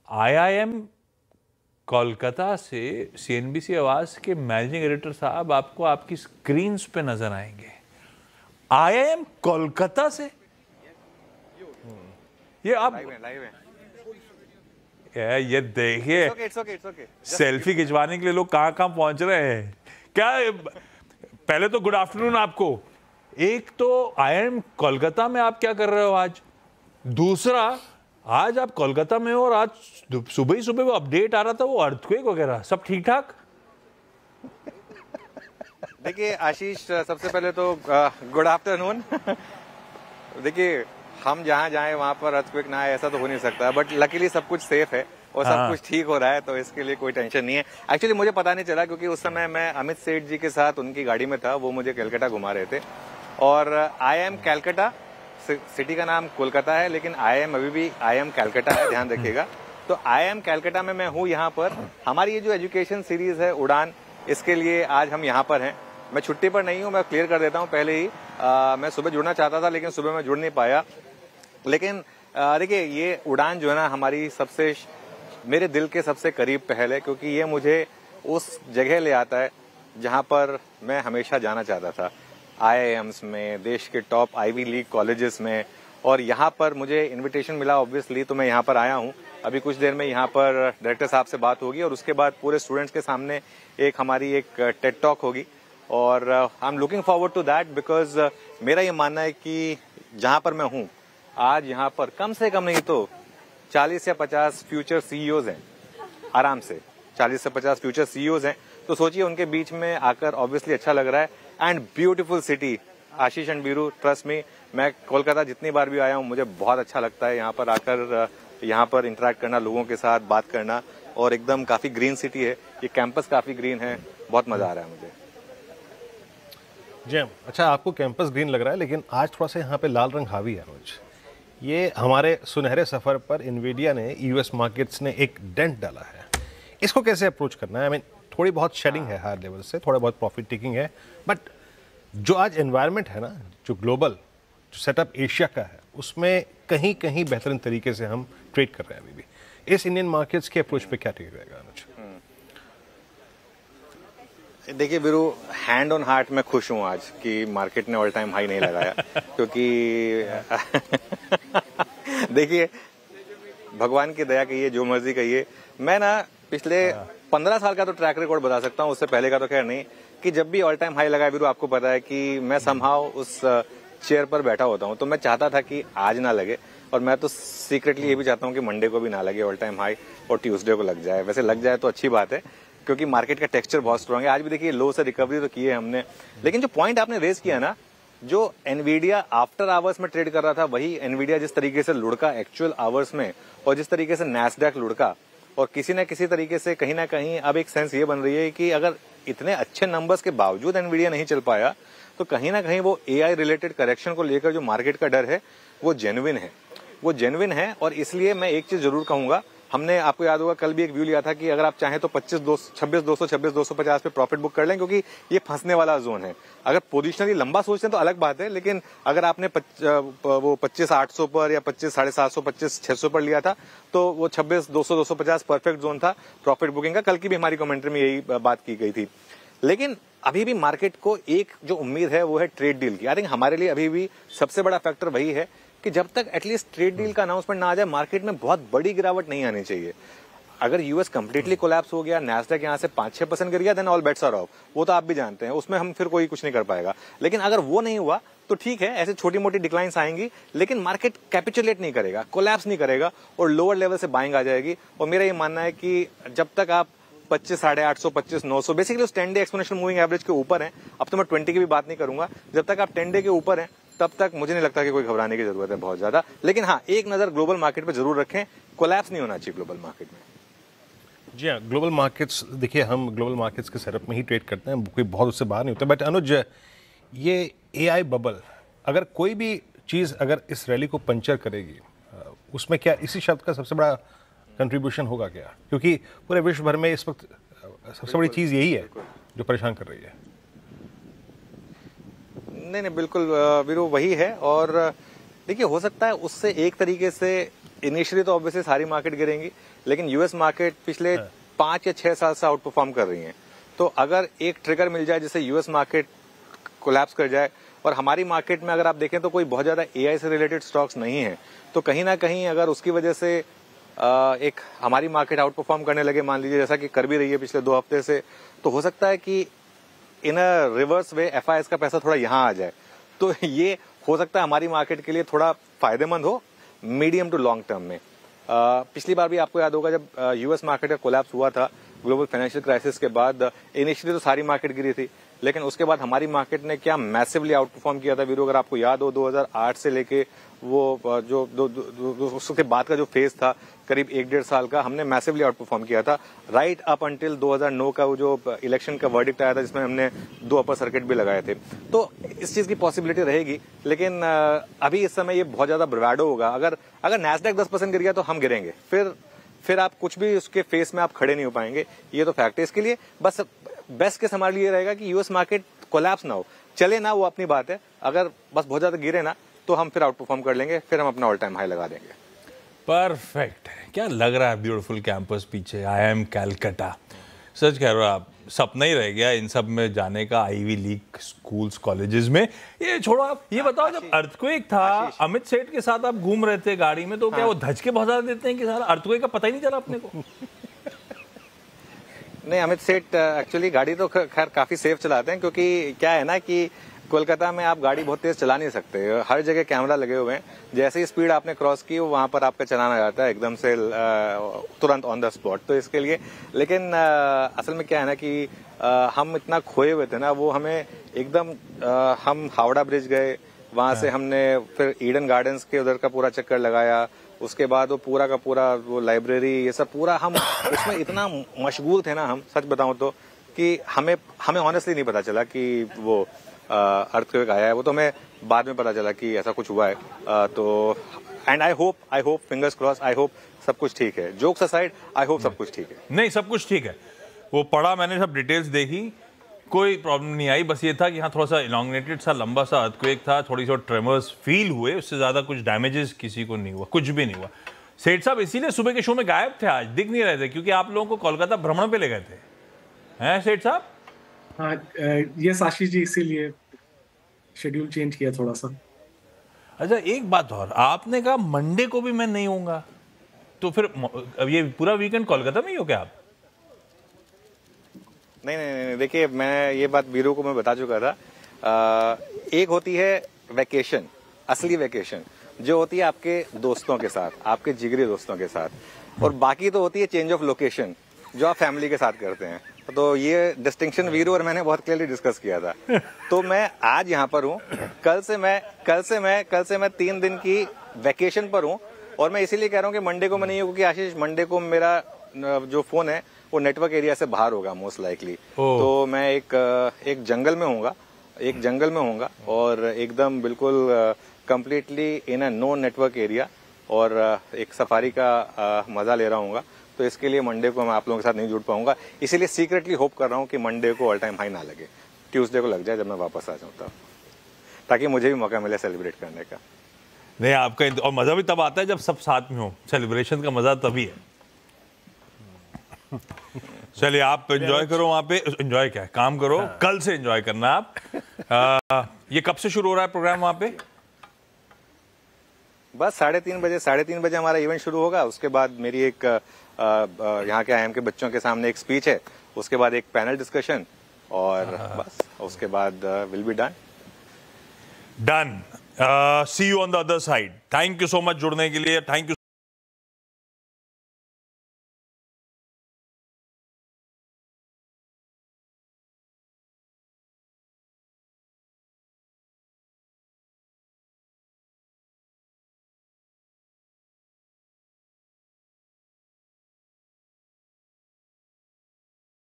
IIM Kolkata से CNBC आवाज के मैनेजिंग एडिटर साहब आपको आपकी स्क्रीन्स पे नजर आएंगे। आईआईएम कोलकाता से ये आप लाइव है। ये देखिए, It's okay. सेल्फी खिंचवाने के लिए लोग कहाँ कहाँ पहुंच रहे हैं। क्या पहले तो गुड आफ्टरनून आपको। एक तो आईआईएम कोलकाता में आप क्या कर रहे हो आज, दूसरा आज आप कोलकाता में हो और आज सुबह ही सुबह वो अपडेट आ रहा था, वो अर्थक्वेक वगैरह सब ठीक ठाक। देखिए आशीष, सबसे पहले तो गुड आफ्टरनून। देखिए हम जहाँ जाएं वहाँ पर अर्थक्वेक ना आए ऐसा तो हो नहीं सकता, बट लकीली सब कुछ सेफ है और सब कुछ ठीक हो रहा है, तो इसके लिए कोई टेंशन नहीं है। एक्चुअली मुझे पता नहीं चला क्योंकि उस समय मैं अमित सेठ जी के साथ उनकी गाड़ी में था, वो मुझे कलकत्ता घुमा रहे थे। और आईआईएम कलकत्ता, सिटी का नाम कोलकाता है लेकिन आईआईएम अभी भी आईआईएम कलकत्ता है, ध्यान रखिएगा। तो आईआईएम कलकत्ता में मैं हूँ यहाँ पर। हमारी ये जो एजुकेशन सीरीज है उड़ान, इसके लिए आज हम यहाँ पर हैं। मैं छुट्टी पर नहीं हूँ, मैं क्लियर कर देता हूँ पहले ही। मैं सुबह जुड़ना चाहता था लेकिन सुबह मैं जुड़ नहीं पाया। लेकिन देखिए ये उड़ान जो है ना हमारी सबसे, मेरे दिल के सबसे करीब पहल है, क्योंकि ये मुझे उस जगह ले आता है जहाँ पर मैं हमेशा जाना चाहता था, आईआईएम्स में, देश के टॉप आईवी लीग कॉलेजेस में। और यहाँ पर मुझे इनविटेशन मिला ऑब्वियसली, तो मैं यहाँ पर आया हूँ। अभी कुछ देर में यहाँ पर डायरेक्टर साहब से बात होगी और उसके बाद पूरे स्टूडेंट्स के सामने हमारी एक टेड टॉक होगी। और I am looking forward to that, because मेरा ये मानना है कि जहाँ पर मैं हूँ आज, यहाँ पर कम से कम नहीं तो 40 या 50 फ्यूचर सीईओज हैं, आराम से 40 से 50 फ्यूचर सीईओज हैं। तो सोचिए उनके बीच में आकर ऑब्वियसली अच्छा लग रहा है। And beautiful city, Ashish and Biru, trust me, मैं कोलकाता जितनी बार भी आया हूँ मुझे बहुत अच्छा लगता है यहाँ पर आकर, यहाँ पर इंटरेक्ट करना, लोगों के साथ बात करना। और एकदम काफी ग्रीन सिटी है, ये कैंपस काफी ग्रीन है, बहुत मजा आ रहा है मुझे। जी अच्छा, आपको कैंपस ग्रीन लग रहा है लेकिन आज थोड़ा सा यहाँ पे लाल रंग हावी है अनुज। ये हमारे सुनहरे सफर पर इन्वीडिया ने, यूएस मार्केट्स ने एक डेंट डाला है। इसको कैसे अप्रोच करना है? आई मीन थोड़ी बहुत शेडिंग है हायर लेवल से, थोड़ा बहुत प्रॉफिट टेकिंग है, बट जो आज एनवायरनमेंट है ना, जो ग्लोबल जो सेटअप एशिया का है, उसमें कहीं कहीं बेहतरीन तरीके से हम ट्रेड कर रहे हैं अभी भी। इस इंडियन मार्केट्स के अप्रोच पे क्या ठीक रहेगा अनुज? देखिए वीरू, हैंड ऑन हार्ट मैं खुश हूँ आज कि मार्केट ने ऑल टाइम हाई नहीं लगाया, क्योंकि देखिए भगवान की दया कहिए, जो मर्जी कहिए, मैं ना पिछले 15 साल का तो ट्रैक रिकॉर्ड बता सकता हूँ, उससे पहले का तो खैर नहीं, कि जब भी ऑल टाइम हाई लगा वीरू, आपको पता है कि मैं समहाउ उस चेयर पर बैठा होता हूँ। तो मैं चाहता था कि आज ना लगे, और मैं तो सीक्रेटली ये भी चाहता हूँ कि मंडे को भी ना लगे ऑल टाइम हाई और ट्यूसडे को लग जाए। वैसे लग जाए तो अच्छी बात है, क्योंकि मार्केट का टेक्सचर बहुत स्ट्रांग है। आज भी देखिए लो से रिकवरी तो की है हमने, लेकिन जो पॉइंट आपने रेज किया ना, जो एनवीडिया आफ्टर आवर्स में ट्रेड कर रहा था, वही एनवीडिया जिस तरीके से लुढ़का एक्चुअल आवर्स में, और जिस तरीके से नैस्डैक लुढ़का, और किसी न किसी तरीके से कहीं ना कहीं अब एक सेंस ये बन रही है कि अगर इतने अच्छे नंबर्स के बावजूद एनवीडिया नहीं चल पाया, तो कहीं ना कहीं वो एआई रिलेटेड करेक्शन को लेकर जो मार्केट का डर है वो जेन्युइन है, वो जेन्युइन है। और इसलिए मैं एक चीज जरूर कहूंगा, हमने, आपको याद होगा कल भी एक व्यू लिया था कि अगर आप चाहें तो 26,250 पे प्रॉफिट बुक कर लें, क्योंकि ये फंसने वाला जोन है। अगर पोजिशनली लंबा सोचते हैं तो अलग बात है, लेकिन अगर आपने वो 25,800 पर या 25,750, 25,600 पर लिया था, तो वो 26,200-250 परफेक्ट जोन था प्रॉफिट बुकिंग का। कल की भी हमारी कमेंट्री में यही बात की गई थी। लेकिन अभी भी मार्केट को एक जो उम्मीद है वो है ट्रेड डील की। आई थिंक हमारे लिए अभी भी सबसे बड़ा फैक्टर वही है कि जब तक एटलीस्ट ट्रेड डील का अनाउंसमेंट ना आ जाए, मार्केट में बहुत बड़ी गिरावट नहीं आनी चाहिए। अगर यूएस कंप्लीटली कोलैप्स हो गया, नैस्डैक यहाँ से 5-6% गिर गया, then all bets are off. वो तो आप भी जानते हैं, उसमें हम फिर कोई कुछ नहीं कर पाएगा। लेकिन अगर वो नहीं हुआ तो ठीक है, ऐसे छोटी मोटी डिक्लाइंस आएंगी, लेकिन मार्केट कैपिचुलेट नहीं करेगा, कोलैप्स नहीं करेगा, और लोअर लेवल से बाइंग आ जाएगी। और मेरा ये मानना है कि जब तक आप 25,850, 25,900 बेसिकली उस 10 डे एक्सपोनेंशियल मूविंग एवरेज के ऊपर है, अब तो मैं 20 की भी बात नहीं करूंगा, जब तक आप 10 डे के ऊपर हैं तब तक मुझे नहीं लगता कि कोई घबराने की जरूरत है बहुत ज्यादा। लेकिन हाँ, एक नजर ग्लोबल मार्केट पे जरूर रखें, कोलैप्स नहीं होना चाहिए ग्लोबल मार्केट में। जी हाँ, ग्लोबल मार्केट्स, देखिए हम ग्लोबल मार्केट्स के सेटअप में ही ट्रेड करते हैं, कोई बहुत उससे बाहर नहीं होता। बट अनुज, ये एआई बबल, अगर कोई भी चीज़ अगर इस रैली को पंचर करेगी, उसमें क्या इसी शब्द का सबसे बड़ा कंट्रीब्यूशन होगा क्या? क्योंकि पूरे विश्व भर में इस वक्त सबसे बड़ी चीज़ यही है जो परेशान कर रही है। नहीं बिल्कुल वीरू, वही है। और देखिए हो सकता है उससे एक तरीके से इनिशियली तो ऑब्वियसली सारी मार्केट गिरेंगी, लेकिन यूएस मार्केट पिछले 5 या 6 साल से आउट परफॉर्म कर रही है। तो अगर एक ट्रिगर मिल जाए जिससे यूएस मार्केट कोलैप्स कर जाए, और हमारी मार्केट में अगर आप देखें तो कोई बहुत ज्यादा एआई से रिलेटेड स्टॉक्स नहीं है, तो कहीं ना कहीं अगर उसकी वजह से एक हमारी मार्केट आउट परफॉर्म करने लगे, मान लीजिए जैसा कि कर भी रही है पिछले 2 हफ्ते से, तो हो सकता है कि इन अ रिवर्स वे एफआईएस का पैसा थोड़ा यहाँ आ जाए। तो ये हो सकता है हमारी मार्केट के लिए थोड़ा फायदेमंद हो मीडियम टू लॉन्ग टर्म में। पिछली बार भी आपको याद होगा जब यूएस मार्केट का कोलैप्स हुआ था ग्लोबल फाइनेंशियल क्राइसिस के बाद, इनिशियली तो सारी मार्केट गिरी थी, लेकिन उसके बाद हमारी मार्केट ने क्या मैसिवली आउट परफॉर्म किया था वीरू। अगर आपको याद हो 2008 से लेके वो जो उसके बाद का जो फेज था करीब 1-1.5 साल का, हमने मैसिवली आउट परफॉर्म किया था राइट अप अंटिल 2009 का वो जो इलेक्शन का वर्डिक्ट आया था जिसमें हमने 2 अपर सर्किट भी लगाए थे। तो इस चीज की पॉसिबिलिटी रहेगी, लेकिन अभी इस समय ये बहुत ज्यादा ब्रवाडो होगा। अगर नैस्डैक 10% गिर गया तो हम गिरेंगे, फिर आप कुछ भी उसके फेस में आप खड़े नहीं हो पाएंगे, ये तो फैक्ट है। इसके लिए बस बेस्ट केस हमारे लिए रहेगा कि यूएस मार्केट कोलैप्स ना हो, चले ना, वो अपनी बात है। अगर बस बहुत ज्यादा गिरे ना तो हम फिर आउट परफॉर्म कर लेंगे, फिर हम अपना ऑल टाइम हाई लगा देंगे। परफेक्ट है। क्या लग रहा है ब्यूटीफुल कैंपस पीछे, IIM कलकत्ता। सच कह रहे हो आप, सपना ही रह गया इन सब में जाने का, आईवी लीग स्कूल्स कॉलेजेस में। ये छोड़ो, आप ये बताओ, जब अर्थक्वेक था अमित सेठ के साथ आप घूम रहे थे गाड़ी में, तो क्या वो धज के बहुत ज्यादा देते हैं कि सारा अर्थक्वेक का पता ही नहीं चला अपने को? नहीं, अमित सेठ एक्चुअली गाड़ी तो खैर काफी सेफ चलाते हैं, क्योंकि क्या है ना कि कोलकाता में आप गाड़ी बहुत तेज चला नहीं सकते, हर जगह कैमरा लगे हुए हैं। जैसे ही स्पीड आपने क्रॉस की वहां पर आपका चलान आ जाता है एकदम से तुरंत ऑन द स्पॉट। तो इसके लिए, लेकिन असल में क्या है ना कि हम इतना खोए हुए थे ना, वो हमें एकदम हम हावड़ा ब्रिज गए, वहां से हमने फिर ईडन गार्डन्स के उधर का पूरा चक्कर लगाया, उसके बाद वो पूरा का पूरा वो लाइब्रेरी, ये सब पूरा हम उसमें इतना मशगूल थे ना, हम सच बताऊं तो, कि हमें ऑनेस्टली नहीं पता चला कि वो अर्थक्वेक आया है। वो तो हमें बाद में पता चला कि ऐसा कुछ हुआ है। तो and I hope fingers cross, I hope सब कुछ ठीक है। जोक्स असाइड, आई होप सब कुछ ठीक है। नहीं, सब कुछ ठीक है। वो पढ़ा मैंने, सब डिटेल्स देखी, कोई प्रॉब्लम नहीं आई। बस ये था कि हाँ, थोड़ा सा इलॉन्गेटेड सा लंबा सा अर्थक्वेक था, थोड़ी सी ट्रेमर्स फील हुए, उससे ज्यादा कुछ डैमेजेस किसी को नहीं हुआ, कुछ भी नहीं हुआ। सेठ साहब इसीलिए सुबह के शो में गायब थे, आज दिख नहीं रहे थे, क्योंकि आप लोगों को कोलकाता भ्रमण पे ले गए थे, हैं सेठ साहब? हाँ, ये आशीष जी, इसीलिए शेड्यूल चेंज किया थोड़ा सा। अच्छा, एक बात और, आपने कहा मंडे को भी मैं नहीं होऊंगा, तो फिर अब ये पूरा वीकेंड कोलकाता में ही हो क्या आप? नहीं, देखिए, मैं ये बात वीरू को मैं बता चुका था। एक होती है वैकेशन, असली वैकेशन, जो होती है आपके दोस्तों के साथ, आपके जिगरी दोस्तों के साथ, और बाकी तो होती है चेंज ऑफ लोकेशन, जो आप फैमिली के साथ करते हैं। तो ये डिस्टिंक्शन वीरू और मैंने बहुत क्लियरली डिस्कस किया था। तो मैं आज यहाँ पर हूँ, कल से मैं 3 दिन की वैकेशन पर हूँ, और मैं इसीलिए कह रहा हूँ कि मंडे को मैं नहीं हूँ, क्योंकि आशीष मंडे को मेरा जो फोन है वो नेटवर्क एरिया से बाहर होगा मोस्ट लाइकली। तो मैं एक जंगल में होऊंगा, और एकदम बिल्कुल completely in a no network area, और एक सफारी का मजा ले रहा हूँ। तो इसके लिए मंडे को मैं आप लोगों के साथ नहीं जुड़ पाऊंगा, इसीलिए सीक्रेटली होप कर रहा हूँ कि मंडे को ऑल टाइम हाई ना लगे, ट्यूसडे को लग जाए जब मैं वापस आ जाऊँ तब, ताकि मुझे भी मौका मिले सेलिब्रेट करने का। नहीं, आपका और मजा भी तब आता है जब सब साथ में हो, सेलिब्रेशन का मजा तभी है। चलिए, आप एंजॉय करो वहां पे, एंजॉय क्या है, काम करो। हाँ। कल से एंजॉय करना आप। ये कब से शुरू हो रहा है प्रोग्राम वहां पे? बस 3:30 बजे हमारा इवेंट शुरू होगा। उसके बाद मेरी एक यहाँ के IIM के बच्चों के सामने एक स्पीच है, उसके बाद एक पैनल डिस्कशन, और बस उसके बाद will be done. See you on the other side. Thank you so much जुड़ने के लिए, थैंक यू।